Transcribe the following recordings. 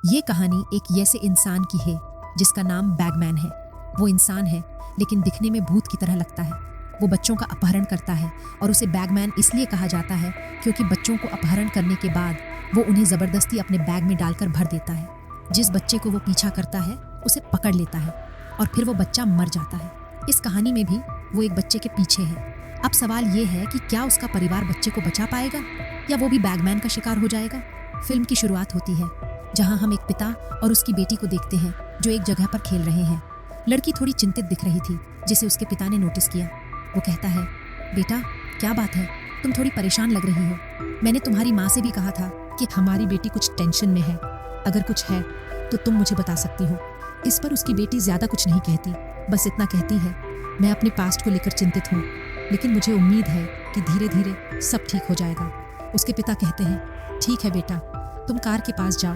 ये कहानी एक ऐसे इंसान की है जिसका नाम बैगमैन है। वो इंसान है लेकिन दिखने में भूत की तरह लगता है। वो बच्चों का अपहरण करता है और उसे बैगमैन इसलिए कहा जाता है क्योंकि बच्चों को अपहरण करने के बाद वो उन्हें ज़बरदस्ती अपने बैग में डालकर भर देता है। जिस बच्चे को वो पीछा करता है उसे पकड़ लेता है और फिर वो बच्चा मर जाता है। इस कहानी में भी वो एक बच्चे के पीछे है। अब सवाल ये है कि क्या उसका परिवार बच्चे को बचा पाएगा या वो भी बैगमैन का शिकार हो जाएगा। फिल्म की शुरुआत होती है जहां हम एक पिता और उसकी बेटी को देखते हैं जो एक जगह पर खेल रहे हैं। लड़की थोड़ी चिंतित दिख रही थी जिसे उसके पिता ने नोटिस किया। वो कहता है, बेटा क्या बात है, तुम थोड़ी परेशान लग रही हो। मैंने तुम्हारी माँ से भी कहा था कि हमारी बेटी कुछ टेंशन में है, अगर कुछ है तो तुम मुझे बता सकती हो। इस पर उसकी बेटी ज्यादा कुछ नहीं कहती, बस इतना कहती है, मैं अपने पास्ट को लेकर चिंतित हूँ लेकिन मुझे उम्मीद है कि धीरे धीरे सब ठीक हो जाएगा। उसके पिता कहते हैं, ठीक है बेटा, तुम कार के पास जाओ,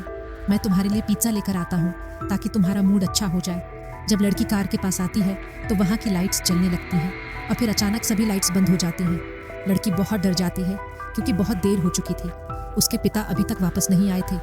मैं तुम्हारे लिए पिज्जा लेकर आता हूँ ताकि तुम्हारा मूड अच्छा हो जाए। जब लड़की कार के पास आती है तो वहाँ की लाइट्स जलने लगती हैं और फिर अचानक सभी लाइट्स बंद हो जाती हैं। लड़की बहुत डर जाती है क्योंकि बहुत देर हो चुकी थी। उसके पिता अभी तक वापस नहीं आए थे,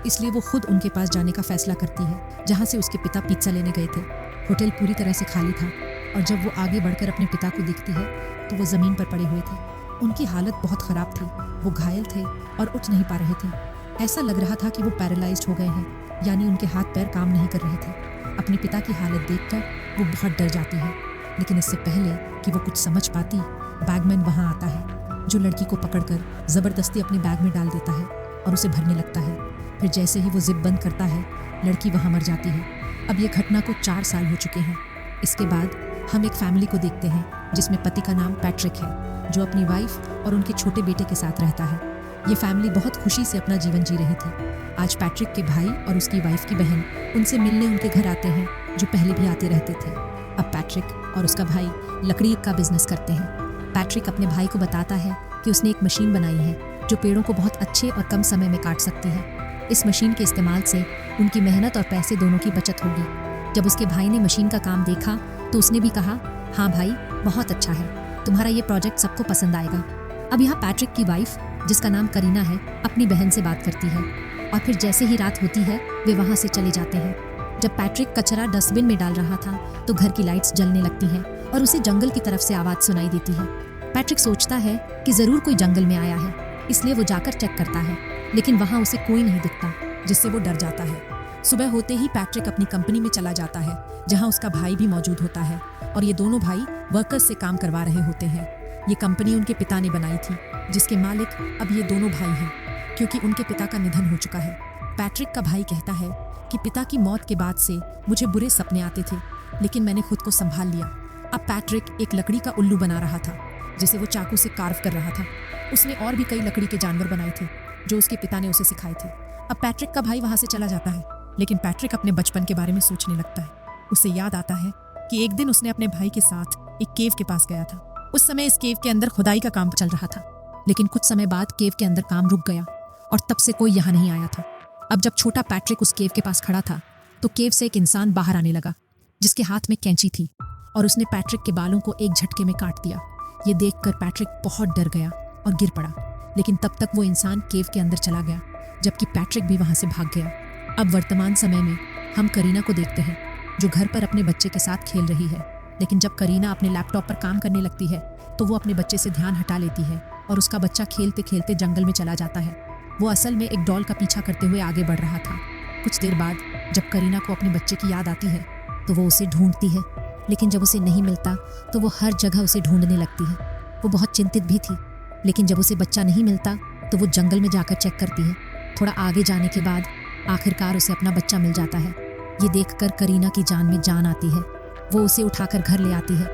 इसलिए वो खुद उनके पास जाने का फैसला करती है जहाँ से उसके पिता पिज्जा लेने गए थे। होटल पूरी तरह से खाली था और जब वो आगे बढ़कर अपने पिता को देखती है तो वो ज़मीन पर पड़े हुए थे। उनकी हालत बहुत ख़राब थी, वो घायल थे और उठ नहीं पा रहे थे। ऐसा लग रहा था कि वो पैरालाइज्ड हो गए हैं, यानी उनके हाथ पैर काम नहीं कर रहे थे। अपने पिता की हालत देखकर वो बहुत डर जाती है, लेकिन इससे पहले कि वो कुछ समझ पाती, बैगमैन वहाँ आता है जो लड़की को पकड़कर ज़बरदस्ती अपने बैग में डाल देता है और उसे भरने लगता है। फिर जैसे ही वो जिप बंद करता है, लड़की वहाँ मर जाती है। अब ये घटना को 4 साल हो चुके हैं। इसके बाद हम एक फैमिली को देखते हैं जिसमें पति का नाम पैट्रिक है जो अपनी वाइफ और उनके छोटे बेटे के साथ रहता है। ये फैमिली बहुत खुशी से अपना जीवन जी रही थी। आज पैट्रिक के भाई और उसकी वाइफ की बहन उनसे मिलने उनके घर आते हैं जो पहले भी आते रहते थे। अब पैट्रिक और उसका भाई लकड़ी का बिजनेस करते हैं। पैट्रिक अपने भाई को बताता है कि उसने एक मशीन बनाई है जो पेड़ों को बहुत अच्छे और कम समय में काट सकती है। इस मशीन के इस्तेमाल से उनकी मेहनत और पैसे दोनों की बचत होगी। जब उसके भाई ने मशीन का काम देखा तो उसने भी कहा, हाँ भाई, बहुत अच्छा है, तुम्हारा ये प्रोजेक्ट सबको पसंद आएगा। अब यहाँ पैट्रिक की वाइफ जिसका नाम करीना है अपनी बहन से बात करती है और फिर जैसे ही रात होती है वे वहाँ से चले जाते हैं। जब पैट्रिक कचरा डस्टबिन में डाल रहा था तो घर की लाइट्स जलने लगती हैं और उसे जंगल की तरफ से आवाज़ सुनाई देती है। पैट्रिक सोचता है कि ज़रूर कोई जंगल में आया है, इसलिए वो जाकर चेक करता है, लेकिन वहाँ उसे कोई नहीं दिखता, जिससे वो डर जाता है। सुबह होते ही पैट्रिक अपनी कंपनी में चला जाता है जहाँ उसका भाई भी मौजूद होता है और ये दोनों भाई वर्कर्स से काम करवा रहे होते हैं। ये कंपनी उनके पिता ने बनाई थी जिसके मालिक अब ये दोनों भाई हैं क्योंकि उनके पिता का निधन हो चुका है। पैट्रिक का भाई कहता है कि पिता की मौत के बाद से मुझे बुरे सपने आते थे लेकिन मैंने खुद को संभाल लिया। अब पैट्रिक एक लकड़ी का उल्लू बना रहा था जिसे वो चाकू से कार्व कर रहा था। उसने और भी कई लकड़ी के जानवर बनाए थे जो उसके पिता ने उसे सिखाए थे। अब पैट्रिक का भाई वहाँ से चला जाता है, लेकिन पैट्रिक अपने बचपन के बारे में सोचने लगता है। उसे याद आता है कि एक दिन उसने अपने भाई के साथ एक केव के पास गया था। उस समय इस केव के अंदर खुदाई का काम चल रहा था, लेकिन कुछ समय बाद केव के अंदर काम रुक गया और तब से कोई यहाँ नहीं आया था। अब जब छोटा पैट्रिक उस केव के पास खड़ा था तो केव से एक इंसान बाहर आने लगा जिसके हाथ में कैंची थी और उसने पैट्रिक के बालों को एक झटके में काट दिया। ये देखकर पैट्रिक बहुत डर गया और गिर पड़ा, लेकिन तब तक वो इंसान केव के अंदर चला गया जबकि पैट्रिक भी वहाँ से भाग गया। अब वर्तमान समय में हम करीना को देखते हैं जो घर पर अपने बच्चे के साथ खेल रही है, लेकिन जब करीना अपने लैपटॉप पर काम करने लगती है तो वो अपने बच्चे से ध्यान हटा लेती है और उसका बच्चा खेलते खेलते जंगल में चला जाता है। वो असल में एक डॉल का पीछा करते हुए आगे बढ़ रहा था। कुछ देर बाद जब करीना को अपने बच्चे की याद आती है तो वो उसे ढूंढती है, लेकिन जब उसे नहीं मिलता तो वो हर जगह उसे ढूंढने लगती है। वो बहुत चिंतित भी थी, लेकिन जब उसे बच्चा नहीं मिलता तो वो जंगल में जाकर चेक करती है। थोड़ा आगे जाने के बाद आखिरकार उसे अपना बच्चा मिल जाता है। ये देखकर करीना की जान में जान आती है। वो उसे उठाकर घर ले आती है,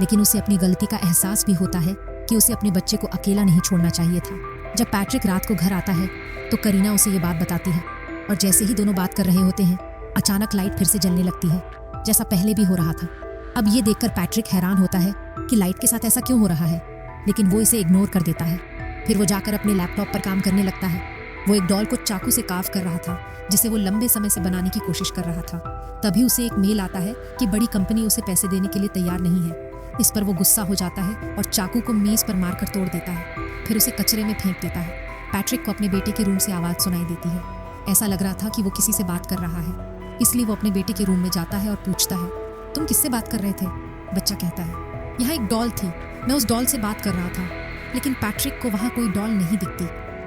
लेकिन उसे अपनी गलती का एहसास भी होता है कि उसे अपने बच्चे को अकेला नहीं छोड़ना चाहिए था। जब पैट्रिक रात को घर आता है तो करीना उसे ये बात बताती है और जैसे ही दोनों बात कर रहे होते हैं अचानक लाइट फिर से जलने लगती है जैसा पहले भी हो रहा था। अब ये देखकर पैट्रिक हैरान होता है कि लाइट के साथ ऐसा क्यों हो रहा है, लेकिन वो इसे इग्नोर कर देता है। फिर वो जाकर अपने लैपटॉप पर काम करने लगता है। वो एक डॉल को चाकू से काव कर रहा था जिसे वो लंबे समय से बनाने की कोशिश कर रहा था। तभी उसे एक मेल आता है कि बड़ी कंपनी उसे पैसे देने के लिए तैयार नहीं है। इस पर वो गुस्सा हो जाता है और चाकू को मेज पर मारकर तोड़ देता है, फिर उसे कचरे में फेंक देता है। पैट्रिक को अपने बेटे के रूम से आवाज़ सुनाई देती है। ऐसा लग रहा था कि वो किसी से बात कर रहा है। इसलिए वो अपने बेटे के रूम में जाता है और पूछता है, तुम किससे बात कर रहे थे? बच्चा कहता है, यहाँ एक डॉल थी, मैं उस डॉल से बात कर रहा था। लेकिन पैट्रिक को वहाँ कोई डॉल नहीं दिखती,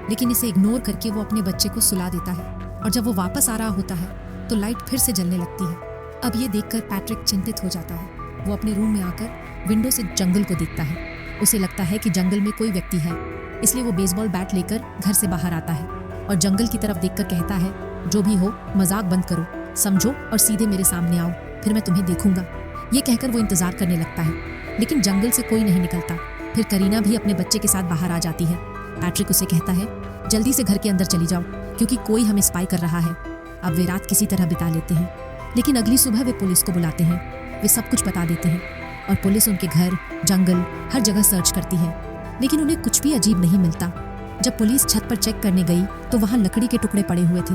लेकिन इसे इग्नोर करके वो अपने बच्चे को सुला देता है। और जब वो वापस आ रहा होता है तो लाइट फिर से जलने लगती है। अब ये देखकर पैट्रिक चिंतित हो जाता है। वो अपने रूम में आकर विंडो से जंगल को देखता है। उसे लगता है कि जंगल में कोई व्यक्ति है, इसलिए वो बेसबॉल बैट लेकर घर से बाहर आता है और जंगल की तरफ देखकर कहता है, जो भी हो मजाक बंद करो, समझो और सीधे मेरे सामने आओ, फिर मैं तुम्हें देखूंगा। ये कहकर वो इंतजार करने लगता है, लेकिन जंगल से कोई नहीं निकलता। फिर करीना भी अपने बच्चे के साथ बाहर आ जाती है। पैट्रिक उसे कहता है, जल्दी से घर के अंदर चली जाओ, क्योंकि कोई हमें स्पाई कर रहा है। अब वे रात किसी तरह बिता लेते हैं, लेकिन अगली सुबह वे पुलिस को बुलाते हैं। वे सब कुछ बता देते हैं और पुलिस उनके घर, जंगल, हर जगह सर्च करती है, लेकिन उन्हें कुछ भी अजीब नहीं मिलता। जब पुलिस छत पर चेक करने गई तो वहाँ लकड़ी के टुकड़े पड़े हुए थे।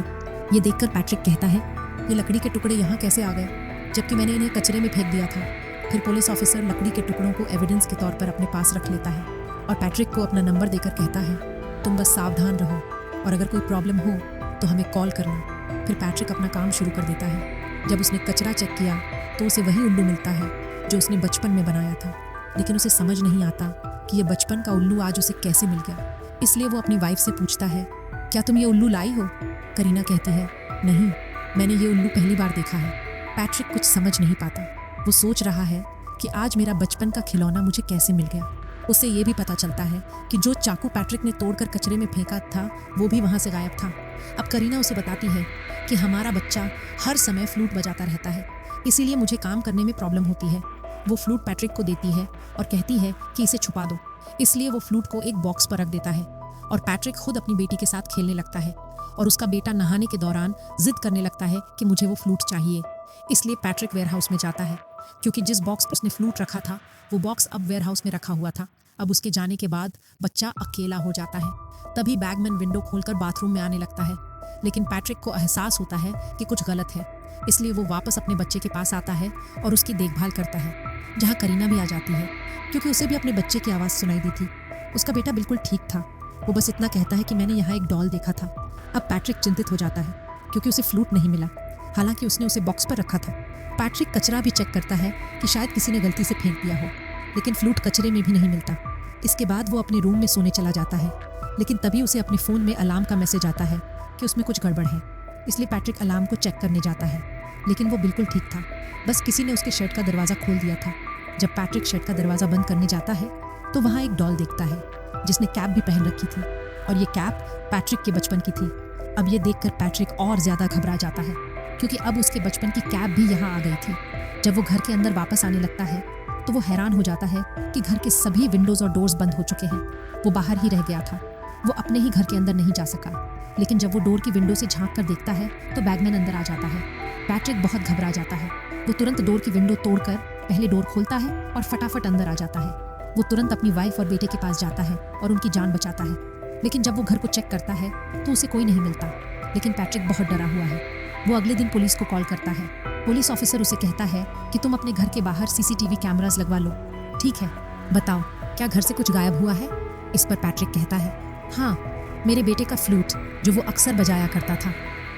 ये देखकर पैट्रिक कहता है, ये लकड़ी के टुकड़े यहाँ कैसे आ गए, जबकि मैंने इन्हें कचरे में फेंक दिया था। फिर पुलिस ऑफिसर लकड़ी के टुकड़ों को एविडेंस के तौर पर अपने पास रख लेता है और पैट्रिक को अपना नंबर देकर कहता है, तुम बस सावधान रहो और अगर कोई प्रॉब्लम हो तो हमें कॉल करना। फिर पैट्रिक अपना काम शुरू कर देता है। जब उसने कचरा चेक किया तो उसे वही उल्लू मिलता है जो उसने बचपन में बनाया था, लेकिन उसे समझ नहीं आता कि ये बचपन का उल्लू आज उसे कैसे मिल गया। इसलिए वो अपनी वाइफ से पूछता है, क्या तुम ये उल्लू लाई हो? करीना कहती है, नहीं, मैंने ये उल्लू पहली बार देखा है। पैट्रिक कुछ समझ नहीं पाता। वो सोच रहा है कि आज मेरा बचपन का खिलौना मुझे कैसे मिल गया। उसे ये भी पता चलता है कि जो चाकू पैट्रिक ने तोड़कर कचरे में फेंका था वो भी वहाँ से गायब था। अब करीना उसे बताती है कि हमारा बच्चा हर समय फ्लूट बजाता रहता है, इसीलिए मुझे काम करने में प्रॉब्लम होती है। वो फ्लूट पैट्रिक को देती है और कहती है कि इसे छुपा दो। इसलिए वो फ्लूट को एक बॉक्स पर रख देता है और पैट्रिक खुद अपनी बेटी के साथ खेलने लगता है और उसका बेटा नहाने के दौरान जिद करने लगता है कि मुझे वो फ्लूट चाहिए। इसलिए पैट्रिक वेयरहाउस में जाता है, क्योंकि जिस बॉक्स पर उसने फ्लूट रखा था वो बॉक्स अब वेयरहाउस में रखा हुआ था। अब उसके जाने के बाद बच्चा अकेला हो जाता है। तभी बैगमैन विंडो खोलकर बाथरूम में आने लगता है, लेकिन पैट्रिक को एहसास होता है कि कुछ गलत है। इसलिए वो वापस अपने बच्चे के पास आता है और उसकी देखभाल करता है, जहाँ करीना भी आ जाती है, क्योंकि उसे भी अपने बच्चे की आवाज़ सुनाई दी थी। उसका बेटा बिल्कुल ठीक था। वो बस इतना कहता है कि मैंने यहाँ एक डॉल देखा था। अब पैट्रिक चिंतित हो जाता है, क्योंकि उसे फ्लूट नहीं मिला, हालांकि उसने उसे बॉक्स पर रखा था। पैट्रिक कचरा भी चेक करता है कि शायद किसी ने गलती से फेंक दिया हो, लेकिन फ्लूट कचरे में भी नहीं मिलता। इसके बाद वो अपने रूम में सोने चला जाता है, लेकिन तभी उसे अपने फ़ोन में अलार्म का मैसेज आता है कि उसमें कुछ गड़बड़ है। इसलिए पैट्रिक अलार्म को चेक करने जाता है, लेकिन वो बिल्कुल ठीक था। बस किसी ने उसके शर्ट का दरवाज़ा खोल दिया था। जब पैट्रिक शर्ट का दरवाज़ा बंद करने जाता है तो वहाँ एक डॉल देखता है जिसने कैप भी पहन रखी थी, और ये कैप पैट्रिक के बचपन की थी। अब ये देखकर पैट्रिक और ज़्यादा घबरा जाता है, क्योंकि अब उसके बचपन की कैप भी यहाँ आ गई थी। जब वो घर के अंदर वापस आने लगता है तो वो हैरान हो जाता है कि घर के सभी विंडोज़ और डोर्स बंद हो चुके हैं। वो बाहर ही रह गया था। वो अपने ही घर के अंदर नहीं जा सका, लेकिन जब वो डोर की विंडो से झांक कर देखता है तो बैगमैन अंदर आ जाता है। पैट्रिक बहुत घबरा जाता है। वो तुरंत डोर की विंडो तोड़कर पहले डोर खोलता है और फटाफट अंदर आ जाता है। वो तुरंत अपनी वाइफ और बेटे के पास जाता है और उनकी जान बचाता है। लेकिन जब वो घर को चेक करता है तो उसे कोई नहीं मिलता, लेकिन पैट्रिक बहुत डरा हुआ है। वो अगले दिन पुलिस को कॉल करता है। पुलिस ऑफिसर उसे कहता है कि तुम अपने घर के बाहर सीसीटीवी कैमरास लगवा लो। ठीक है, बताओ क्या घर से कुछ गायब हुआ है? इस पर पैट्रिक कहता है, हाँ, मेरे बेटे का फ्लूट जो वो अक्सर बजाया करता था।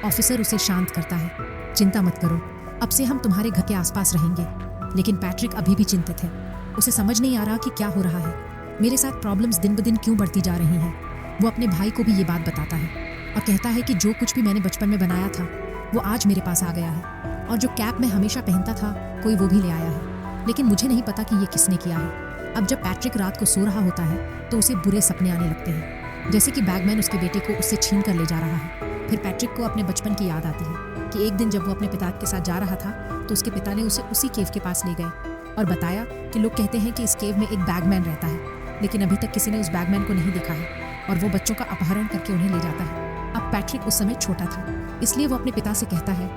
ऑफिसर उसे शांत करता है, चिंता मत करो, अब से हम तुम्हारे घर के आसपास रहेंगे। लेकिन पैट्रिक अभी भी चिंतित है। उसे समझ नहीं आ रहा कि क्या हो रहा है। मेरे साथ प्रॉब्लम्स दिन ब दिन क्यों बढ़ती जा रही हैं। वो अपने भाई को भी ये बात बताता है और कहता है कि जो कुछ भी मैंने बचपन में बनाया था वो आज मेरे पास आ गया है, और जो कैप मैं हमेशा पहनता था कोई वो भी ले आया है, लेकिन मुझे नहीं पता कि ये किसने किया है। अब जब पैट्रिक रात को सो रहा होता है तो उसे बुरे सपने आने लगते हैं, जैसे कि बैगमैन उसके बेटे को उससे छीन कर ले जा रहा है। फिर पैट्रिक को अपने बचपन की याद आती है कि एक दिन जब वो अपने पिता के साथ जा रहा था तो उसके पिता ने उसे उसी केव के पास ले गए और बताया कि लोग कहते हैं कि इस केव में एक बैगमैन रहता है, लेकिन अभी तक किसी ने उस बैगमैन को नहीं देखा है और वो बच्चों का अपहरण करके उन्हें ले जाता है। अब पैट्रिक उस समय छोटा था, इसलिए वो अपने पिता से कहता है,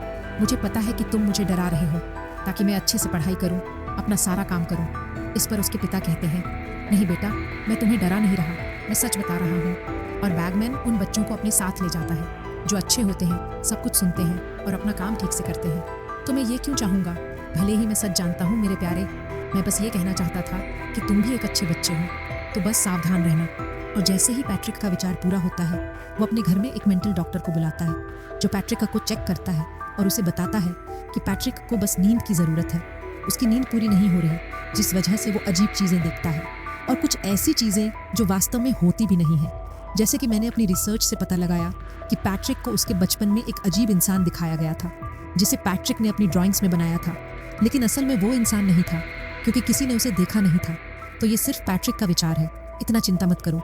मुझे पता है कि तुम मुझे डरा रहे हो ताकि मैं अच्छे से पढ़ाई करूं, अपना सारा काम करूं। इस पर उसके पिता कहते हैं, नहीं बेटा, मैं तुम्हें डरा नहीं रहा, मैं सच बता रहा हूँ। और बैगमैन उन बच्चों को अपने साथ ले जाता है जो अच्छे होते हैं, सब कुछ सुनते हैं और अपना काम ठीक से करते हैं। तो मैं ये क्यों चाहूँगा, भले ही मैं सच जानता हूँ मेरे प्यारे, मैं बस ये कहना चाहता था कि तुम भी एक अच्छे बच्चे हो। तो बस सावधान रहना। और जैसे ही पैट्रिक का विचार पूरा होता है, वो अपने घर में एक मेंटल डॉक्टर को बुलाता है, जो पैट्रिक को चेक करता है और उसे बताता है कि पैट्रिक को बस नींद की ज़रूरत है। उसकी नींद पूरी नहीं हो रही, जिस वजह से वो अजीब चीज़ें देखता है, और कुछ ऐसी चीज़ें जो वास्तव में होती भी नहीं है। जैसे कि मैंने अपनी रिसर्च से पता लगाया कि पैट्रिक को उसके बचपन में एक अजीब इंसान दिखाया गया था, जिसे पैट्रिक ने अपनी ड्राइंग्स में बनाया था, लेकिन असल में वो इंसान नहीं था, क्योंकि किसी ने उसे देखा नहीं था। तो ये सिर्फ पैट्रिक का विचार है, इतना चिंता मत करो।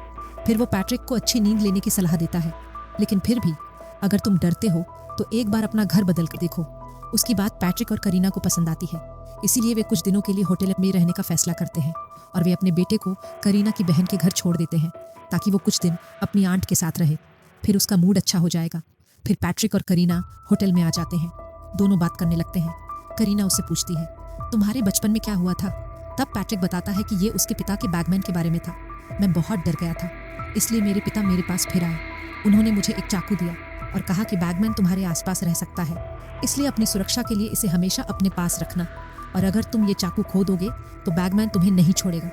फिर वो पैट्रिक को अच्छी नींद लेने की सलाह देता है, लेकिन फिर भी अगर तुम डरते हो तो एक बार अपना घर बदल कर देखो। उसकी बात पैट्रिक और करीना को पसंद आती है, इसीलिए वे कुछ दिनों के लिए होटल में रहने का फैसला करते हैं और वे अपने बेटे को करीना की बहन के घर छोड़ देते हैं, ताकि वो कुछ दिन अपनी आंट के साथ रहे। फिर उसका मूड अच्छा हो जाएगा। फिर पैट्रिक और करीना होटल में आ जाते हैं। दोनों बात करने लगते हैं। करीना उससे पूछती है, तुम्हारे बचपन में क्या हुआ था? तब पैट्रिक बताता है कि ये उसके पिता के बैगमैन के बारे में था। मैं बहुत डर गया था, इसलिए मेरे पिता मेरे पास फिर आए। उन्होंने मुझे एक चाकू दिया और कहा कि बैगमैन तुम्हारे आसपास रह सकता है, इसलिए अपनी सुरक्षा के लिए इसे हमेशा अपने पास रखना, और अगर तुम ये चाकू खो दोगे तो बैगमैन तुम्हें नहीं छोड़ेगा।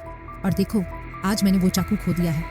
और देखो, आज मैंने वो चाकू खो दिया है।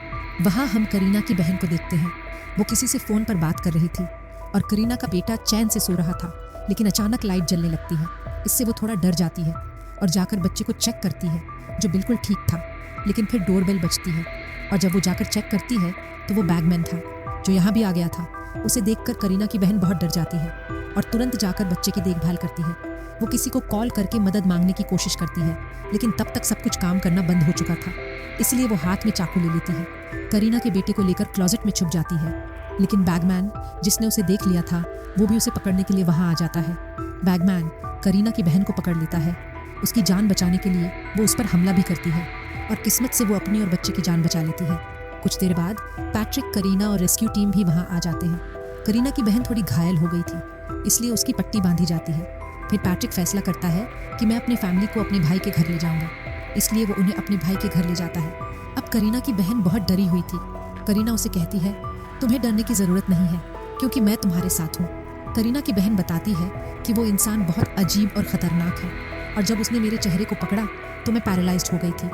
वहाँ हम करीना की बहन को देखते हैं। वो किसी से फ़ोन पर बात कर रही थी और करीना का बेटा चैन से सो रहा था, लेकिन अचानक लाइट जलने लगती है। इससे वो थोड़ा डर जाती है और जाकर बच्चे को चेक करती है, जो बिल्कुल ठीक था। लेकिन फिर डोरबेल बजती है और जब वो जाकर चेक करती है तो वो बैगमैन था, जो यहाँ भी आ गया था। उसे देखकर करीना की बहन बहुत डर जाती है और तुरंत जाकर बच्चे की देखभाल करती है। वो किसी को कॉल करके मदद मांगने की कोशिश करती है, लेकिन तब तक सब कुछ काम करना बंद हो चुका था, इसलिए वो हाथ में चाकू ले लेती है। करीना के बेटे को लेकर क्लोजेट में छुप जाती है, लेकिन बैगमैन, जिसने उसे देख लिया था, वो भी उसे पकड़ने के लिए वहाँ आ जाता है। बैगमैन करीना की बहन को पकड़ लेता है। उसकी जान बचाने के लिए वो उस पर हमला भी करती है और किस्मत से वो अपनी और बच्चे की जान बचा लेती है। कुछ देर बाद पैट्रिक, करीना और रेस्क्यू टीम भी वहाँ आ जाते हैं। करीना की बहन थोड़ी घायल हो गई थी, इसलिए उसकी पट्टी बांधी जाती है। फिर पैट्रिक फैसला करता है कि मैं अपनी फैमिली को अपने भाई के घर ले जाऊंगा, इसलिए वो उन्हें अपने भाई के घर ले जाता है। अब करीना की बहन बहुत डरी हुई थी। करीना उसे कहती है, तुम्हें डरने की ज़रूरत नहीं है, क्योंकि मैं तुम्हारे साथ हूँ। करीना की बहन बताती है कि वो इंसान बहुत अजीब और ख़तरनाक है, और जब उसने मेरे चेहरे को पकड़ा तो मैं पैरालाइज्ड हो गई थी,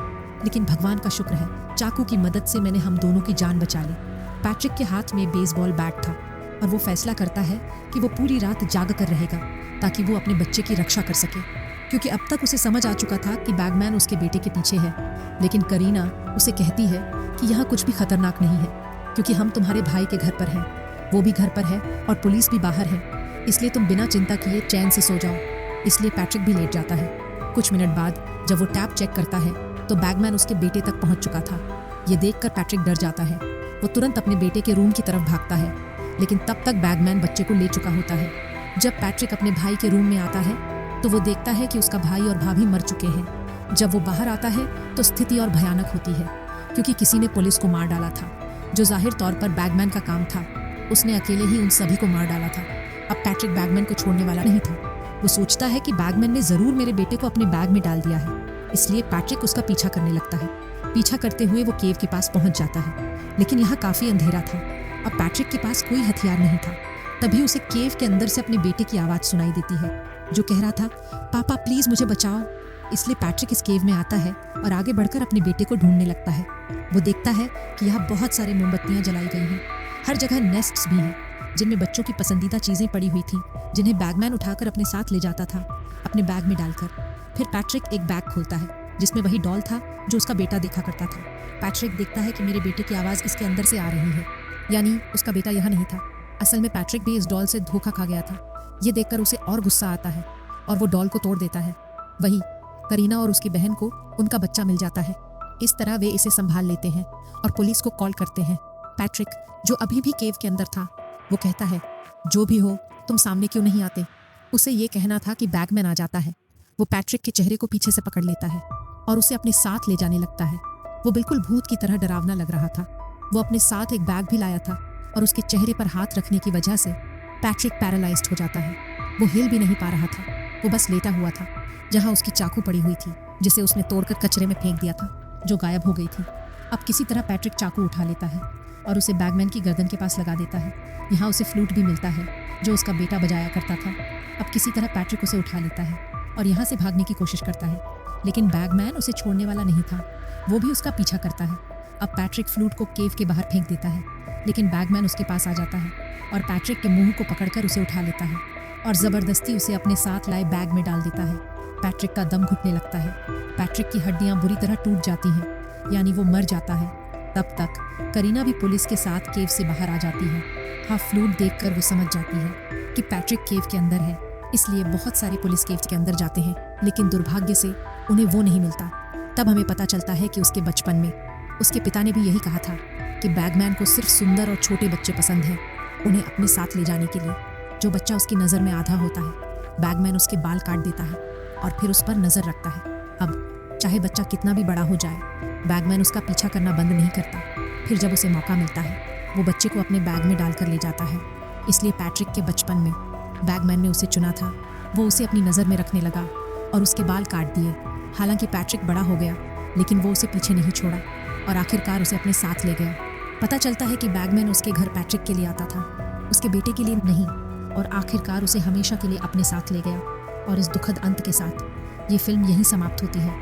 लेकिन भगवान का शुक्र है, चाकू की मदद से मैंने हम दोनों की जान बचा ली। पैट्रिक के हाथ में बेसबॉल बैट था और वो फैसला करता है कि वो पूरी रात जाग कर रहेगा, ताकि वो अपने बच्चे की रक्षा कर सके, क्योंकि अब तक उसे समझ आ चुका था कि बैगमैन उसके बेटे के पीछे है। लेकिन करीना उसे कहती है कि यहाँ कुछ भी खतरनाक नहीं है, क्योंकि हम तुम्हारे भाई के घर पर हैं, वो भी घर पर है और पुलिस भी बाहर है, इसलिए तुम बिना चिंता किए चैन से सो जाओ। इसलिए पैट्रिक भी लेट जाता है। कुछ मिनट बाद जब वो टैप चेक करता है तो बैगमैन उसके बेटे तक पहुंच चुका था। ये देखकर पैट्रिक डर जाता है। वो तुरंत अपने बेटे के रूम की तरफ भागता है, लेकिन तब तक बैगमैन बच्चे को ले चुका होता है। जब पैट्रिक अपने भाई के रूम में आता है तो वो देखता है कि उसका भाई और भाभी मर चुके हैं। जब वो बाहर आता है तो स्थिति और भयानक होती है, क्योंकि किसी ने पुलिस को मार डाला था, जो जाहिर तौर पर बैगमैन का काम था। उसने अकेले ही उन सभी को मार डाला था। अब पैट्रिक बैगमैन को छोड़ने वाला नहीं था। वो सोचता है कि बैगमैन ने ज़रूर मेरे बेटे को अपने बैग में डाल दिया है, इसलिए पैट्रिक उसका पीछा करने लगता है। पीछा करते हुए वो केव के पास पहुंच जाता है, लेकिन यहाँ काफ़ी अंधेरा था। अब पैट्रिक के पास कोई हथियार नहीं था। तभी उसे केव के अंदर से अपने बेटे की आवाज़ सुनाई देती है, जो कह रहा था, पापा प्लीज़ मुझे बचाओ। इसलिए पैट्रिक इस केव में आता है और आगे बढ़कर अपने बेटे को ढूंढने लगता है। वो देखता है कि यहाँ बहुत सारे मोमबत्तियाँ जलाई गई हैं। हर जगह नेस्ट्स भी हैं, जिनमें बच्चों की पसंदीदा चीज़ें पड़ी हुई थी, जिन्हें बैगमैन उठाकर अपने साथ ले जाता था, अपने बैग में डालकर। फिर पैट्रिक एक बैग खोलता है, जिसमें वही डॉल था जो उसका बेटा देखा करता था। पैट्रिक देखता है कि मेरे बेटे की आवाज़ इसके अंदर से आ रही है, यानी उसका बेटा यहाँ नहीं था। असल में पैट्रिक भी इस डॉल से धोखा खा गया था। ये देखकर उसे और गुस्सा आता है और वो डॉल को तोड़ देता है। वही करीना और उसकी बहन को उनका बच्चा मिल जाता है। इस तरह वे इसे संभाल लेते हैं और पुलिस को कॉल करते हैं। पैट्रिक, जो अभी भी केव के अंदर था, वो कहता है, जो भी हो तुम सामने क्यों नहीं आते। उसे ये कहना था कि बैगमैन आ जाता है। वो पैट्रिक के चेहरे को पीछे से पकड़ लेता है और उसे अपने साथ ले जाने लगता है। वो बिल्कुल भूत की तरह डरावना लग रहा था। वो अपने साथ एक बैग भी लाया था और उसके चेहरे पर हाथ रखने की वजह से पैट्रिक पैरालाइज्ड हो जाता है। वो हिल भी नहीं पा रहा था। वो बस लेटा हुआ था, जहाँ उसकी चाकू पड़ी हुई थी, जिसे उसने तोड़कर कचरे में फेंक दिया था, जो गायब हो गई थी। अब किसी तरह पैट्रिक चाकू उठा लेता है और उसे बैगमैन की गर्दन के पास लगा देता है। यहाँ उसे फ्लूट भी मिलता है, जो उसका बेटा बजाया करता था। अब किसी तरह पैट्रिक उसे उठा लेता है और यहाँ से भागने की कोशिश करता है, लेकिन बैगमैन उसे छोड़ने वाला नहीं था। वो भी उसका पीछा करता है अब पैट्रिक फ्लूट को केव के बाहर फेंक देता है, लेकिन बैगमैन उसके पास आ जाता है और पैट्रिक के मुंह को पकड़कर उसे उठा लेता है और ज़बरदस्ती उसे अपने साथ लाए बैग में डाल देता है। पैट्रिक का दम घुटने लगता है। पैट्रिक की हड्डियां बुरी तरह टूट जाती हैं, यानी वो मर जाता है। तब तक करीना भी पुलिस के साथ केव से बाहर आ जाती है। हाँ, फ्लूट देखकर वो समझ जाती है कि पैट्रिक केव के अंदर है, इसलिए बहुत सारे पुलिस केव के अंदर जाते हैं, लेकिन दुर्भाग्य से उन्हें वो नहीं मिलता। तब हमें पता चलता है कि उसके बचपन में उसके पिता ने भी यही कहा था कि बैगमैन को सिर्फ सुंदर और छोटे बच्चे पसंद हैं, उन्हें अपने साथ ले जाने के लिए। जो बच्चा उसकी नज़र में आधा होता है, बैगमैन उसके बाल काट देता है और फिर उस पर नज़र रखता है। अब चाहे बच्चा कितना भी बड़ा हो जाए, बैगमैन उसका पीछा करना बंद नहीं करता। फिर जब उसे मौका मिलता है, वो बच्चे को अपने बैग में डालकर ले जाता है। इसलिए पैट्रिक के बचपन में बैगमैन ने उसे चुना था। वो उसे अपनी नज़र में रखने लगा और उसके बाल काट दिए। हालांकि पैट्रिक बड़ा हो गया, लेकिन वो उसे पीछे नहीं छोड़ा और आखिरकार उसे अपने साथ ले गया। पता चलता है कि बैगमैन उसके घर पैट्रिक के लिए आता था, उसके बेटे के लिए नहीं, और आखिरकार उसे हमेशा के लिए अपने साथ ले गया। और इस दुखद अंत के साथ ये फिल्म यहीं समाप्त होती है।